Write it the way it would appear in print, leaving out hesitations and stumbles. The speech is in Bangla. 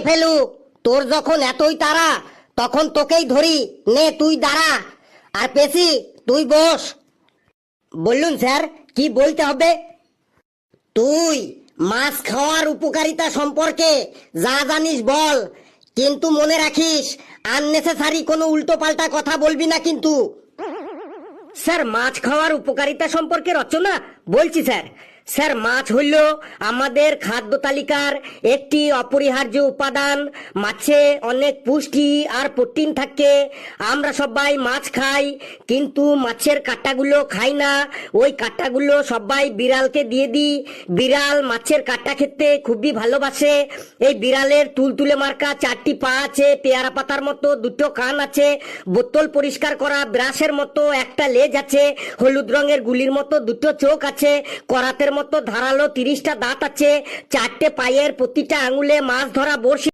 ফেলু, তোর যখন এতই তারা তখন তোকেই ধরি। নে তুই দাঁড়া, আর পেশি তুই বস। বললুন স্যার, কি বলতে হবে? তুই মাছ খাওয়ার উপকারিতা সম্পর্কে যা জানিস বল, কিন্তু মনে রাখিস আননেসেসারি কোনো উল্টো পাল্টা কথা বলবি না কিন্তু। স্যার, মাছ খাওয়ার উপকারিতা সম্পর্কে রচনা বলছি স্যার। স্যার, মাছ হইল আমাদের খাদ্য তালিকার একটি অপরিহার্য উপাদান। মাছে অনেক পুষ্টি আর প্রোটিন থাকে। আমরা সবাই মাছ খাই, কিন্তু মাছের কাঁটাগুলো খাই না। ওই কাঁটাগুলো সবাই বিড়ালকে দিয়ে দিই। বিড়াল মাছের কাঁটা খেতে খুবই ভালোবাসে। এই বিড়ালের তুলতুলে মার্কা 4টি পা আছে, পেয়ারা পাতার মতো 2টো কান আছে, বোতল পরিষ্কার করা ব্রাশের মতো একটা লেজ আছে, হলুদ রঙের গুলির মতো 2টো চোখ আছে, করাতের মতো ধারালো 30টা দাঁত আছে, 4টে পায়ের প্রতিটা আঙুলে মাছ ধরা বড়শি